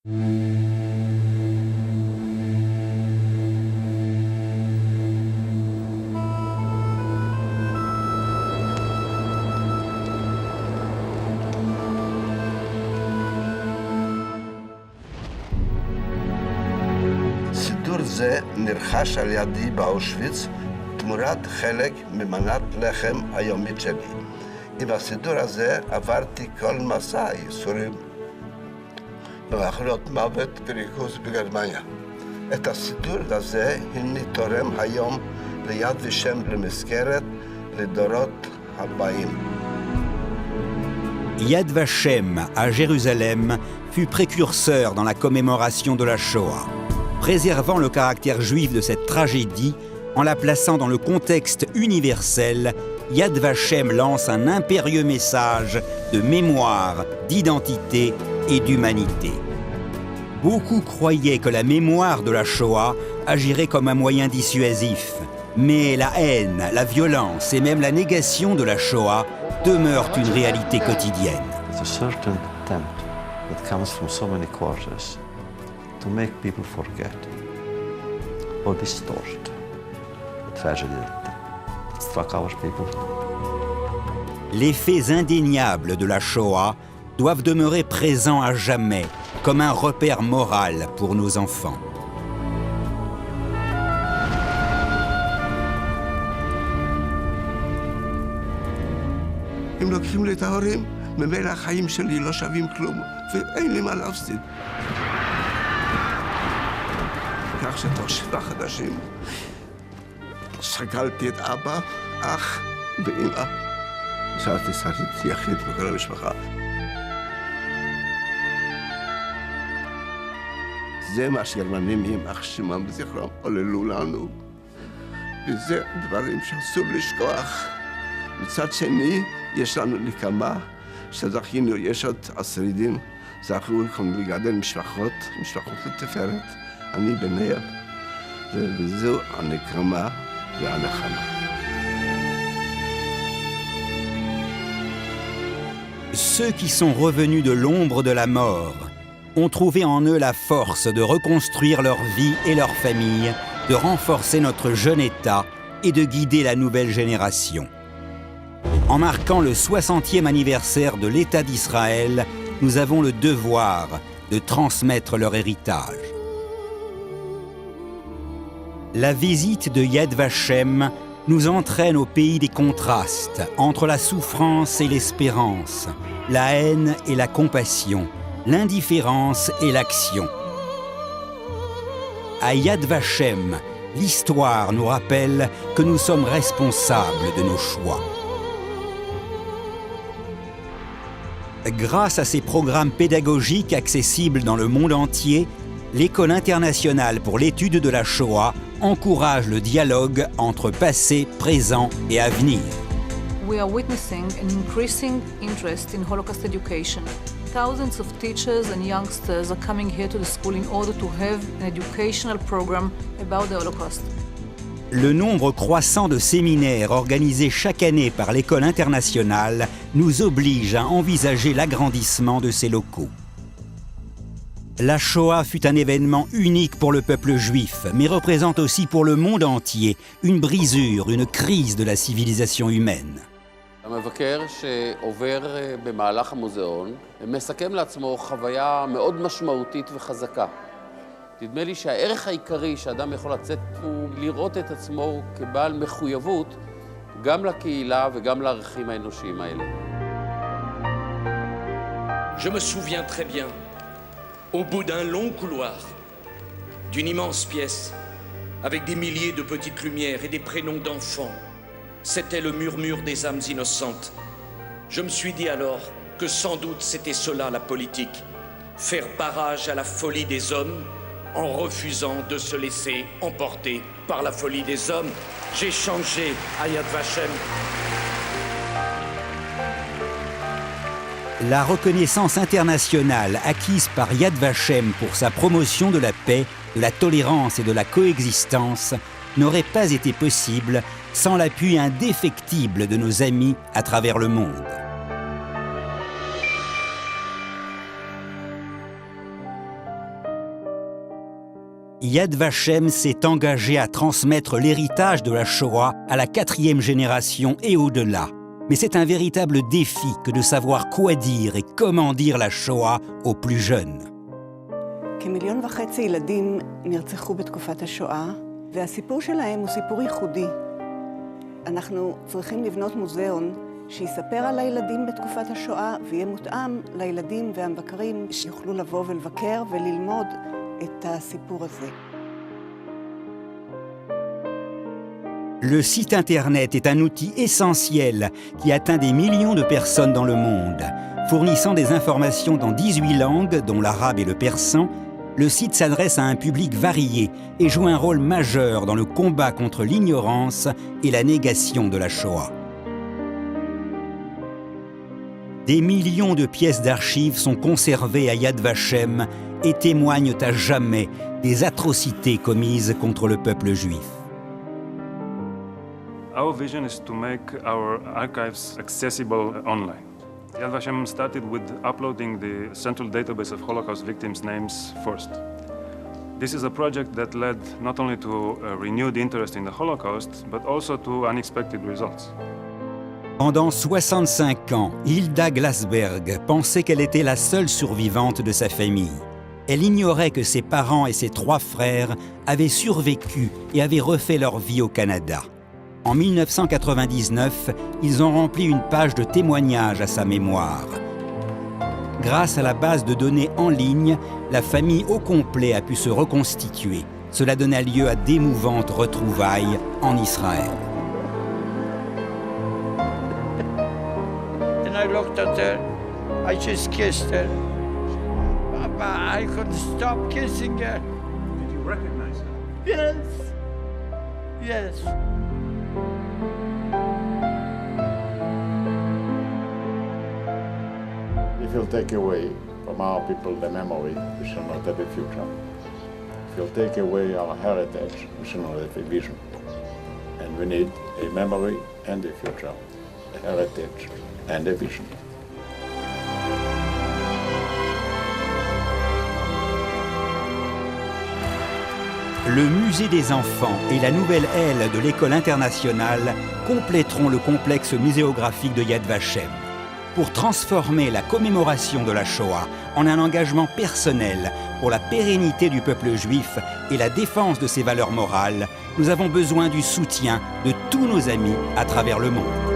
סידור זה נרכש על ידי באושוויץ תמורת חלק ממנת לחם היומית שלי. עם הסידור הזה עברתי כל מסע הייסורים במחלות מוות וריכוז בגרמניה. את הסידור הזה אני תורם היום ליד ושם למזכרת לדורות הבאים. Yad Vashem, à Jérusalem, fut précurseur dans la commémoration de la Shoah, préservant le caractère juif de cette tragédie en la plaçant dans le contexte universel. Yad Vashem lance un impérieux message de mémoire, d'identité et d'humanité. Beaucoup croyaient que la mémoire de la Shoah agirait comme un moyen dissuasif, mais la haine, la violence et même la négation de la Shoah demeurent une réalité quotidienne. It's a certain attempt that comes from so many quarters to make people forget or distort the tragedy that struck our people. Les faits indéniables de la Shoah doivent demeurer présents à jamais, comme un repère moral pour nos enfants. אם לוקחים לי את ההורים, ממילא החיים שלי לא שווים כלום, ואין לי מה להפסיד. כך שתוך 7 חודשים שכלתי את אבא, אח ואמא. נשארתי שרית יחיד בכל המשפחה. זה מה שהגרמנים יימח שמם וזכרם עוללו לנו. וזה דברים שאסור לשכוח. מצד שני, יש לנו נקמה שזכינו, יש עוד השרידים, זכו לגדל משפחות לתפארת, אני ביניהם, וזו הנקמה והנחמה. Ceux qui sont revenus de l'ombre de la mort ont trouvé en eux la force de reconstruire leur vie et leur famille, de renforcer notre jeune État et de guider la nouvelle génération. En marquant le 60e anniversaire de l'État d'Israël, nous avons le devoir de transmettre leur héritage. La visite de Yad Vashem nous entraîne au pays des contrastes, entre la souffrance et l'espérance, la haine et la compassion, l'indifférence et l'action. À Yad Vashem, l'histoire nous rappelle que nous sommes responsables de nos choix. Grâce à ces programmes pédagogiques accessibles dans le monde entier, l'École internationale pour l'étude de la Shoah encourage le dialogue entre passé, présent et avenir. We are witnessing an increasing interest in Holocaust education. Thousands of teachers and youngsters are coming here to the school in order to have an educational program about the Holocaust. Le nombre croissant de séminaires organisés chaque année par l'École internationale nous oblige à envisager l'agrandissement de ces locaux. La Shoah fut un événement unique pour le peuple juif, mais représente aussi pour le monde entier une brisure, une crise de la civilisation humaine. המבקר שעובר במהלך המוזיאון מסכם לעצמו חוויה מאוד משמעותית וחזקה. נדמה לי שהערך העיקרי שאדם יכול לצאת הוא לראות את עצמו כבעל מחויבות גם לקהילה וגם לערכים האנושיים האלה. Je me souviens très bien, au bout d'un long couloir, d'une immense pièce, avec des milliers de petites lumières et des prénoms d'enfants, c'était le murmure des âmes innocentes. Je me suis dit alors que sans doute c'était cela la politique, faire barrage à la folie des hommes en refusant de se laisser emporter par la folie des hommes. J'ai changé à Yad Vashem. La reconnaissance internationale acquise par Yad Vashem pour sa promotion de la paix, de la tolérance et de la coexistence n'aurait pas été possible sans l'appui indéfectible de nos amis à travers le monde. Yad Vashem s'est engagé à transmettre l'héritage de la Shoah à la 4e génération et au-delà. Mais c'est un véritable défi que de savoir quoi dire et comment dire la Shoah aux plus jeunes. כ1.5 מיליון ילדים נרצחו בתקופת השואה, והסיפור שלהם הוא סיפור ייחודי. אנחנו צריכים לבנות מוזיאון שיספר על הילדים בתקופת השואה ויהיה מותאם לילדים והמבקרים שיוכלו לבוא ולבקר וללמוד את הסיפור הזה. Le site Internet est un outil essentiel qui atteint des millions de personnes dans le monde. Fournissant des informations dans 18 langues, dont l'arabe et le persan, le site s'adresse à un public varié et joue un rôle majeur dans le combat contre l'ignorance et la négation de la Shoah. Des millions de pièces d'archives sont conservées à Yad Vashem et témoignent à jamais des atrocités commises contre le peuple juif. Our vision is to make our archives accessible online. Yad Vashem started with uploading the central database of Holocaust victims' names first. This is a project that led not only to a renewed interest in the Holocaust, but also to unexpected results. Pendant 65 ans, Hilda Glasberg pensait qu'elle était la seule survivante de sa famille. Elle ignorait que ses parents et ses 3 frères avaient survécu et avaient refait leur vie au Canada. En 1999, ils ont rempli une page de témoignages à sa mémoire. Grâce à la base de données en ligne, la famille au complet a pu se reconstituer. Cela donna lieu à d'émouvantes retrouvailles en Israël. And I looked at her, I just kissed her. But I couldn't stop kissing her. Did you recognize her? Yes. Yes. If you'll take away from our people the memory, we shall not have a future. If you'll take away our heritage, we shall not have a vision. And we need a memory and a future, a heritage and a vision. Le musée des enfants et la nouvelle aile de l'école internationale compléteront le complexe muséographique de Yad Vashem. Pour transformer la commémoration de la Shoah en un engagement personnel pour la pérennité du peuple juif et la défense de ses valeurs morales, nous avons besoin du soutien de tous nos amis à travers le monde.